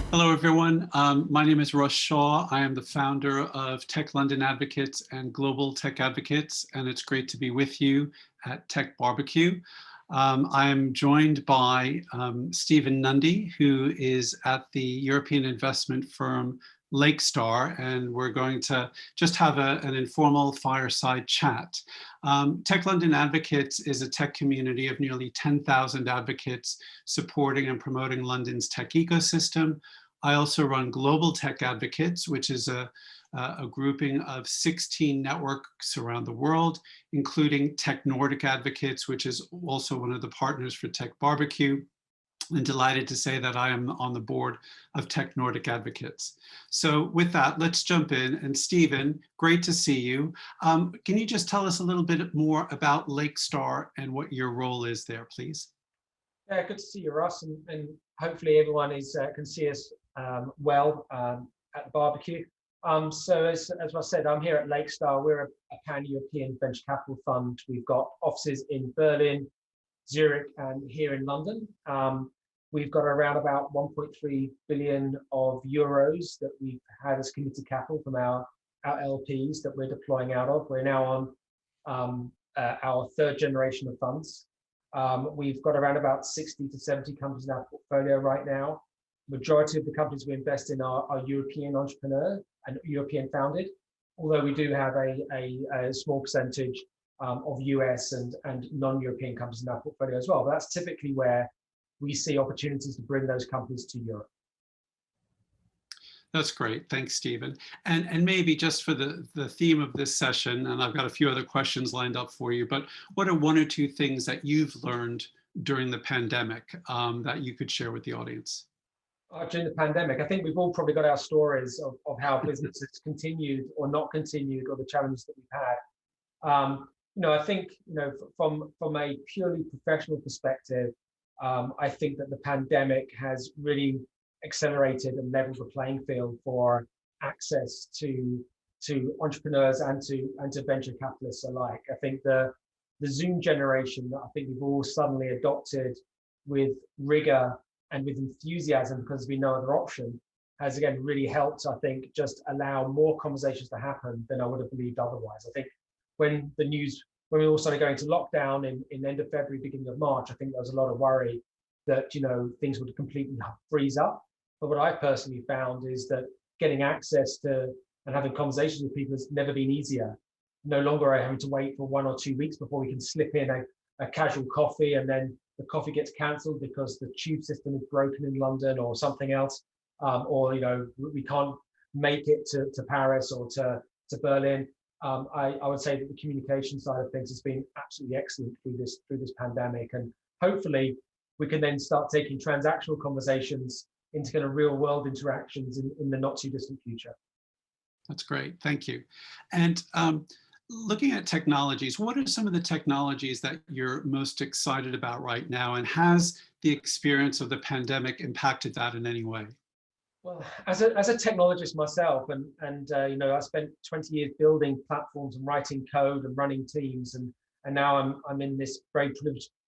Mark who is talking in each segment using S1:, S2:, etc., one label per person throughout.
S1: Hello, everyone. My name is Russ Shaw. I am the founder of Tech London Advocates and Global Tech Advocates, and it's great to be with you at TechBBQ. I am joined by Stephen Nundy, who is at the European investment firm Lakestar, and we're going to just have an informal fireside chat. Tech London Advocates is a tech community of nearly 10,000 advocates supporting and promoting London's tech ecosystem. I also run Global Tech Advocates, which is a grouping of 16 networks around the world, including Tech Nordic Advocates, which is also one of the partners for TechBBQ. I'm delighted to say that I am on the board of Tech Nordic Advocates. So with that, let's jump in. And Stephen, great to see you. Can you just tell us a little bit more about Lakestar and what your role is there, please?
S2: Yeah, good to see you, Russ, and hopefully everyone can see us well at the barbecue. So as I said, I'm here at Lakestar. We're a pan-European venture capital fund. We've got offices in Berlin, Zurich, and here in London. We've got around about 1.3 billion of euros that we've had as committed capital from our LPs that we're deploying out of. We're now on our third generation of funds. We've got around about 60 to 70 companies in our portfolio right now. Majority of the companies we invest in are European entrepreneur and European founded, although we do have a small percentage of US and non-European companies in our portfolio as well. But that's typically where we see opportunities to bring those companies to Europe.
S1: That's great. Thanks, Stephen. And maybe just for the theme of this session, and I've got a few other questions lined up for you, but what are one or two things that you've learned during the pandemic that you could share with the audience?
S2: During the pandemic, I think we've all probably got our stories of how businesses continued or not continued, or the challenges that we've had. I think, from a purely professional perspective, I think that the pandemic has really accelerated and leveled the playing field for access to entrepreneurs and to venture capitalists alike. I think the Zoom generation that I think we've all suddenly adopted with rigor and with enthusiasm because there's been no other option has again really helped, I think, just allow more conversations to happen than I would have believed otherwise. I think when we all started going to lockdown in end of February, beginning of March, I think there was a lot of worry that things would completely freeze up. But what I personally found is that getting access to and having conversations with people has never been easier. No longer are having to wait for 1 or 2 weeks before we can slip in a casual coffee, and then the coffee gets cancelled because the tube system is broken in London or something else, or we can't make it to Paris or to Berlin. I would say that the communication side of things has been absolutely excellent through this pandemic, and hopefully we can then start taking transactional conversations into kind of real world interactions in the not too distant future.
S1: That's great, thank you. And looking at technologies, what are some of the technologies that you're most excited about right now, and has the experience of the pandemic impacted that in any way?
S2: Well, as a technologist myself, and I spent 20 years building platforms and writing code and running teams, and now I'm in this very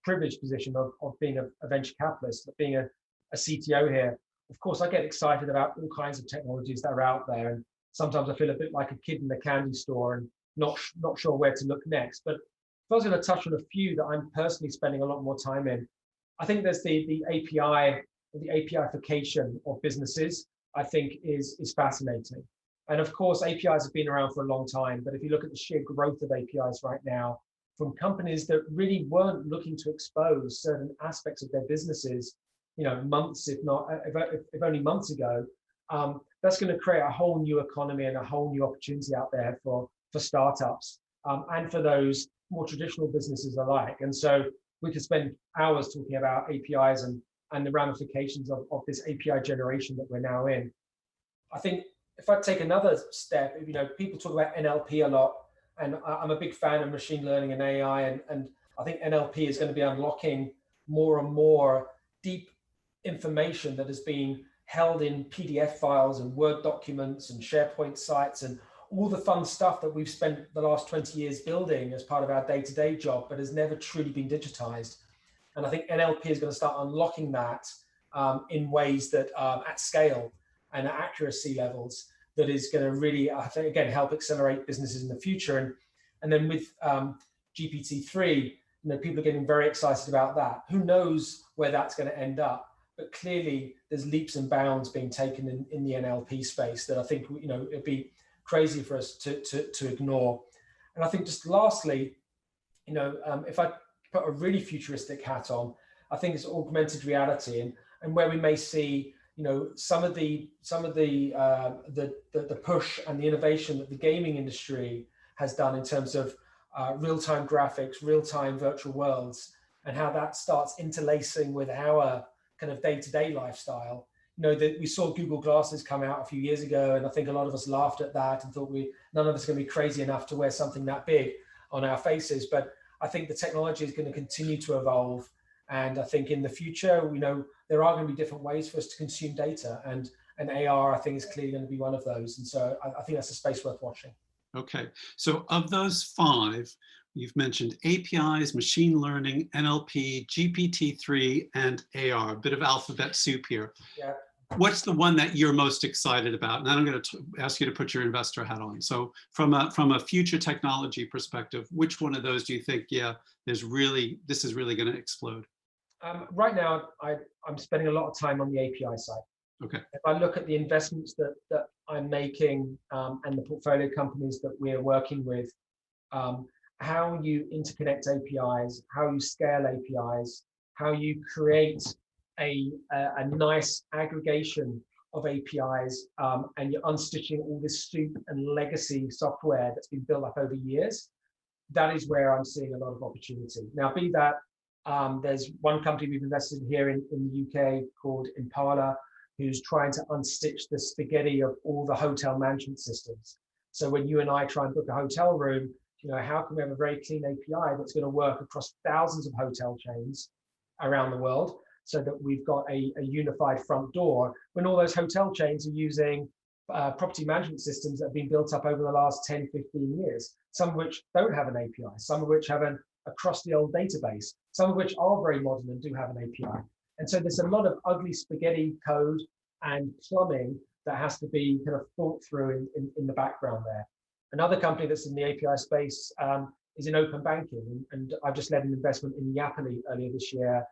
S2: privileged position of being a venture capitalist, of being a CTO here. Of course, I get excited about all kinds of technologies that are out there, and sometimes I feel a bit like a kid in the candy store and not sure where to look next. But if I was going to touch on a few that I'm personally spending a lot more time in, I think there's the API. The APIfication of businesses, I think, is fascinating. And of course, APIs have been around for a long time, but if you look at the sheer growth of APIs right now, from companies that really weren't looking to expose certain aspects of their businesses, months, if only months ago, that's going to create a whole new economy and a whole new opportunity out there for startups and for those more traditional businesses alike. And so we could spend hours talking about APIs and the ramifications of this API generation that we're now in. I think if I take another step, people talk about NLP a lot, and I'm a big fan of machine learning and AI, and I think NLP is going to be unlocking more and more deep information that has been held in PDF files and Word documents and SharePoint sites and all the fun stuff that we've spent the last 20 years building as part of our day-to-day job, but has never truly been digitized. And I think NLP is going to start unlocking that in ways that at scale and at accuracy levels that is going to really, I think, again, help accelerate businesses in the future. And then with GPT-3, people are getting very excited about that. Who knows where that's going to end up? But clearly, there's leaps and bounds being taken in the NLP space that I think it'd be crazy for us to ignore. And I think just lastly, if I put a really futuristic hat on, I think it's augmented reality and where we may see some of the push and the innovation that the gaming industry has done in terms of real-time graphics, real-time virtual worlds, and how that starts interlacing with our kind of day-to-day lifestyle. That we saw Google Glasses come out a few years ago, and I think a lot of us laughed at that and thought none of us are going to be crazy enough to wear something that big on our faces. But I think the technology is going to continue to evolve, and I think in the future, there are going to be different ways for us to consume data, and AR, I think, is clearly going to be one of those. And so I think that's a space worth watching.
S1: Okay, so of those 5, you've mentioned APIs, machine learning, NLP, GPT-3, and AR, a bit of alphabet soup here.
S2: Yeah.
S1: What's the one that you're most excited about? And then I'm going to ask you to put your investor hat on. So from a future technology perspective, which one of those do you think, this is really going to explode?
S2: Right now, I'm spending a lot of time on the API side.
S1: Okay.
S2: If I look at the investments that I'm making and the portfolio companies that we're working with, how you interconnect APIs, how you scale APIs, how you create a nice aggregation of APIs, and you're unstitching all this soup and legacy software that's been built up over years, that is where I'm seeing a lot of opportunity. Now, be that, there's one company we've invested in here in the UK called Impala, who's trying to unstitch the spaghetti of all the hotel management systems. So when you and I try and book a hotel room, how can we have a very clean API that's going to work across thousands of hotel chains around the world, so that we've got a unified front door when all those hotel chains are using property management systems that have been built up over the last 10, 15 years, some of which don't have an API, some of which have an across the old database, some of which are very modern and do have an API. And so there's a lot of ugly spaghetti code and plumbing that has to be kind of thought through in the background there. Another company that's in the API space is in open banking, and I've just led an investment in Yapily earlier this year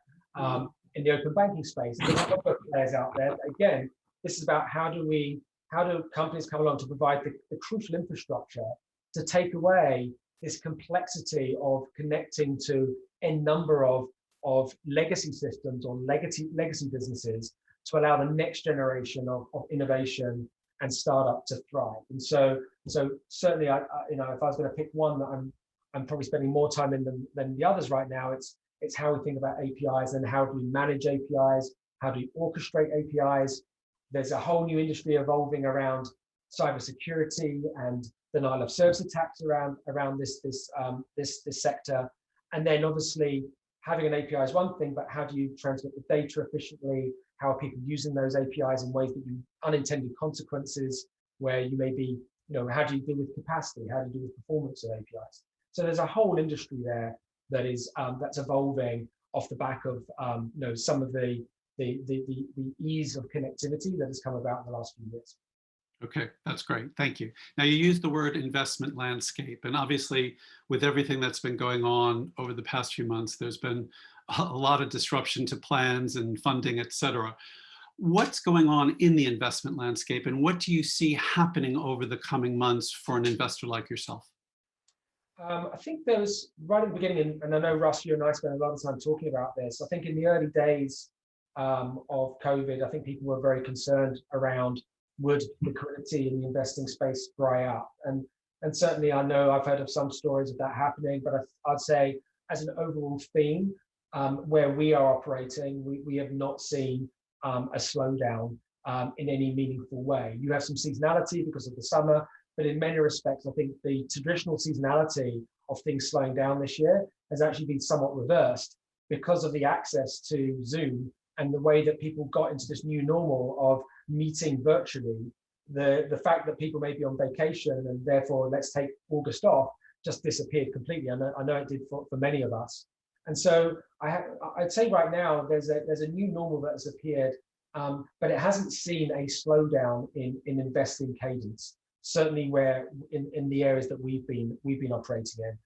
S2: in the open banking space. There's a lot of players out there. Again, this is about how do companies come along to provide the crucial infrastructure to take away this complexity of connecting to a number of legacy systems or legacy businesses to allow the next generation of innovation and startup to thrive. And so certainly, if I was going to pick one that I'm probably spending more time in than the others right now, it's how we think about APIs and how do we manage APIs, how do we orchestrate APIs. There's a whole new industry evolving around cybersecurity and denial of service attacks around this sector. And then obviously having an API is one thing, but how do you transmit the data efficiently? How are people using those APIs in ways that you unintended consequences, where you may be, how do you deal with capacity? How do you deal with performance of APIs? So there's a whole industry there that is that's evolving off the back of some of the ease of connectivity that has come about in the last few years.
S1: Okay, that's great. Thank you. Now, you used the word investment landscape, and obviously with everything that's been going on over the past few months, there's been a lot of disruption to plans and funding, et cetera. What's going on in the investment landscape, and what do you see happening over the coming months for an investor like yourself?
S2: I think there was, right at the beginning, and I know, Russ, you and I spent a lot of time talking about this. I think in the early days of COVID, I think people were very concerned around would liquidity in the investing space dry up. And certainly I know I've heard of some stories of that happening, but I'd say as an overall theme, where we are operating, we have not seen a slowdown in any meaningful way. You have some seasonality because of the summer, but in many respects, I think the traditional seasonality of things slowing down this year has actually been somewhat reversed because of the access to Zoom and the way that people got into this new normal of meeting virtually. The fact that people may be on vacation and therefore let's take August off just disappeared completely. I know it did for many of us. And so I'd say right now there's a new normal that has appeared, but it hasn't seen a slowdown in investing cadence. Certainly, where in the areas that we've been operating in,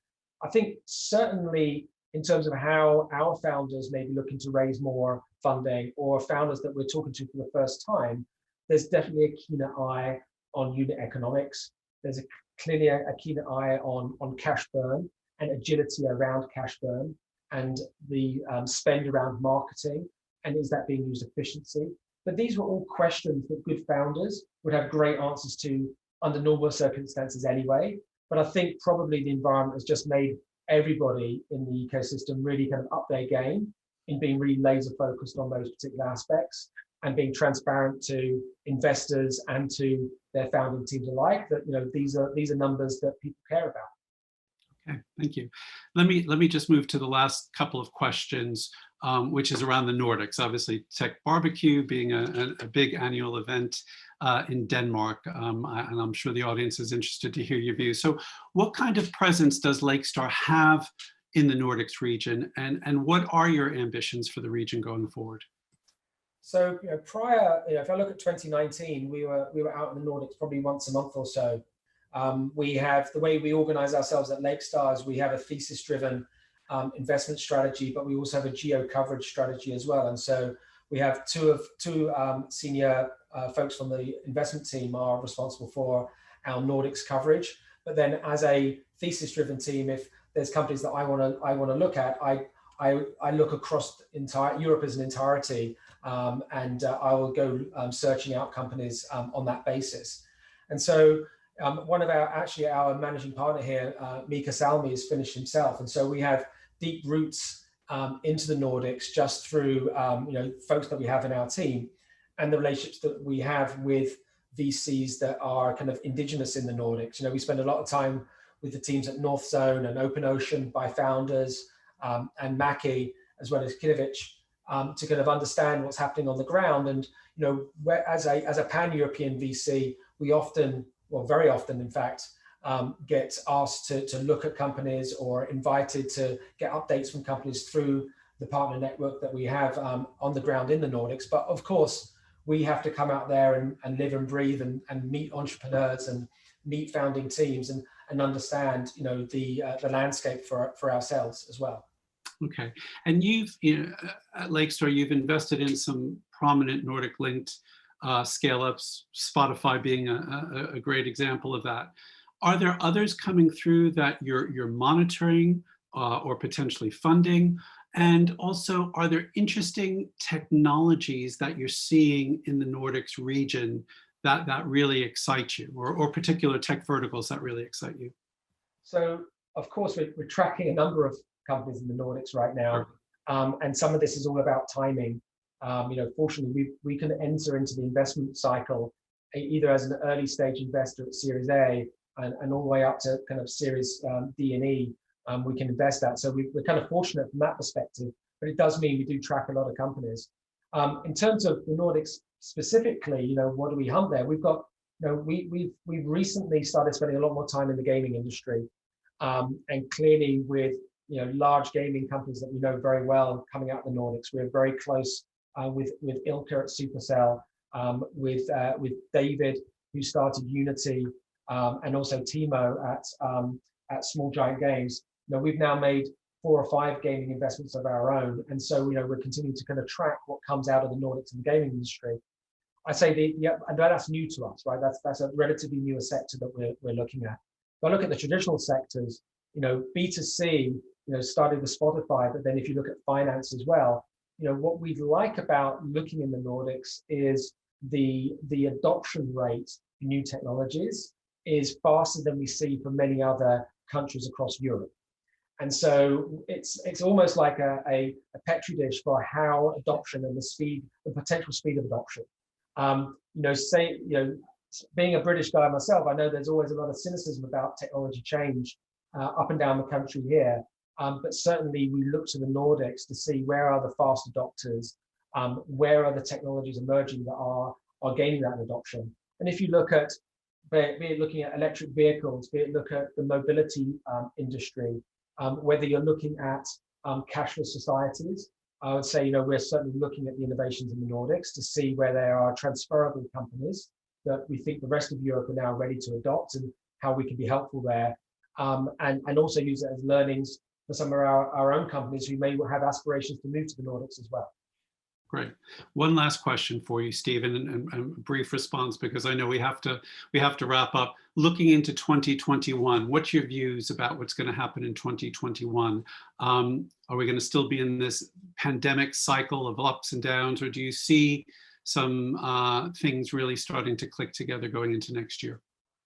S2: I think certainly in terms of how our founders may be looking to raise more funding, or founders that we're talking to for the first time, there's definitely a keener eye on unit economics. There's clearly a keener eye on cash burn and agility around cash burn, and the spend around marketing, and is that being used efficiency? But these were all questions that good founders would have great answers to under normal circumstances anyway. But I think probably the environment has just made everybody in the ecosystem really kind of up their game in being really laser focused on those particular aspects, and being transparent to investors and to their founding teams alike that, you know, these are numbers that people care about.
S1: Okay, thank you. Let me just move to the last couple of questions, which is around the Nordics. Obviously, TechBBQ being a big annual event in Denmark, and I'm sure the audience is interested to hear your views. So what kind of presence does Lakestar have in the Nordics region, and what are your ambitions for the region going forward?
S2: So, you know, prior, if I look at 2019, we were out in the Nordics probably once a month or so. We have the way we organize ourselves at Lakestars. We have a thesis-driven investment strategy, but we also have a geo coverage strategy as well. And so we have two senior folks from the investment team are responsible for our Nordics coverage. But then, as a thesis-driven team, if there's companies that I want to look at, I look across entire Europe as an entirety, and I will go searching out companies on that basis. And so one of our managing partner here, Mika Salmi, is Finnish himself, and so we have deep roots into the Nordics just through folks that we have in our team, and the relationships that we have with VCs that are kind of indigenous in the Nordics. You know, we spend a lot of time with the teams at North Zone and Open Ocean by founders, and Mackie, as well as Kinovich, to kind of understand what's happening on the ground. And, you know, as a pan-European VC, we often, well, very often, in fact, get asked to look at companies or invited to get updates from companies through the partner network that we have on the ground in the Nordics. But of course, we have to come out there and live and breathe and meet entrepreneurs and meet founding teams and understand, you know, the landscape for ourselves as well.
S1: Okay, and at Lakestar, you've invested in some prominent Nordic-linked scale-ups, Spotify being a great example of that. Are there others coming through that you're monitoring or potentially funding? And also, are there interesting technologies that you're seeing in the Nordics region that really excite you, or particular tech verticals that really excite you?
S2: So, of course, we're tracking a number of companies in the Nordics right now, and some of this is all about timing. You know, fortunately, we can enter into the investment cycle either as an early stage investor at Series A and all the way up to kind of Series D and E. We can invest that, so we're kind of fortunate from that perspective. But it does mean we do track a lot of companies. In terms of the Nordics specifically, you know, what do we hunt there? We've got, you know, we've recently started spending a lot more time in the gaming industry, and clearly with, you know, large gaming companies that we know very well coming out of the Nordics. We're very close with Ilka at Supercell, with David, who started Unity, and also Timo at Small Giant Games. You know, we've now made 4 or 5 gaming investments of our own, and so, you know, we're continuing to kind of track what comes out of the Nordics and the gaming industry. I say and that's new to us, right? That's a relatively newer sector that we're looking at. If I look at the traditional sectors, you know, B2C, you know, started with Spotify, but then if you look at finance as well, you know, what we like about looking in the Nordics is the adoption rate for new technologies is faster than we see from many other countries across Europe. And so it's almost like a petri dish for how adoption and the potential speed of adoption. You know, being a British guy myself, I know there's always a lot of cynicism about technology change up and down the country here. But certainly we look to the Nordics to see where are the fast adopters, where are the technologies emerging that are gaining that adoption. And if you look at, be it looking at electric vehicles, be it look at the mobility industry, whether you're looking at cashless societies. I would say, we're certainly looking at the innovations in the Nordics to see where there are transferable companies that we think the rest of Europe are now ready to adopt, and how we can be helpful there, and also use it as learnings for some of our own companies who may have aspirations to move to the Nordics as well.
S1: Great. One last question for you, Stephen, and a brief response, because I know we have to wrap up. Looking into 2021, what's your views about what's going to happen in 2021? Are we going to still be in this pandemic cycle of ups and downs, or do you see some things really starting to click together going into next year?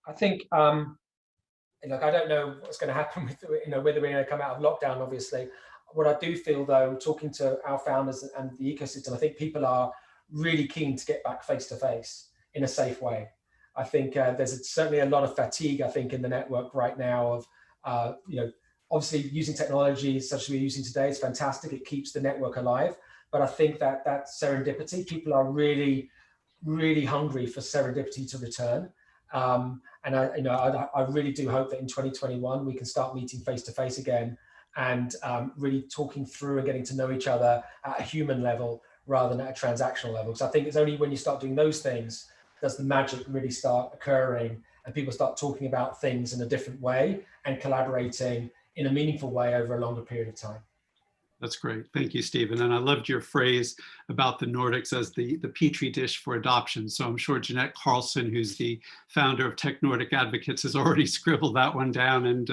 S2: I think, look, I don't know what's going to happen with, whether we're going to come out of lockdown, obviously. What I do feel, though, talking to our founders and the ecosystem, I think people are really keen to get back face to face in a safe way. I think there's certainly a lot of fatigue, I think, in the network right now of, obviously using technology such as we're using today is fantastic. It keeps the network alive. But I think that serendipity, people are really, really hungry for serendipity to return. And I really do hope that in 2021, we can start meeting face to face again, and really talking through and getting to know each other at a human level rather than at a transactional level. So I think it's only when you start doing those things does the magic really start occurring, and people start talking about things in a different way and collaborating in a meaningful way over a longer period of time.
S1: That's great. Thank you, Stephen. And I loved your phrase about the Nordics as the petri dish for adoption. So I'm sure Jeanette Carlson, who's the founder of Tech Nordic Advocates, has already scribbled that one down, and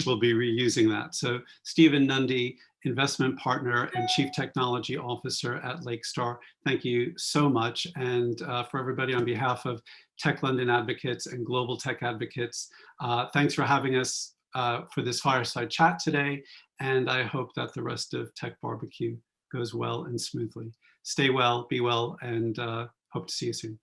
S1: we'll be reusing that. So Stephen Nundy, investment partner and chief technology officer at Lakestar, thank you so much. And for everybody, on behalf of Tech London Advocates and Global Tech Advocates, thanks for having us for this fireside chat today. And I hope that the rest of TechBBQ goes well and smoothly. Stay well, be well, and hope to see you soon.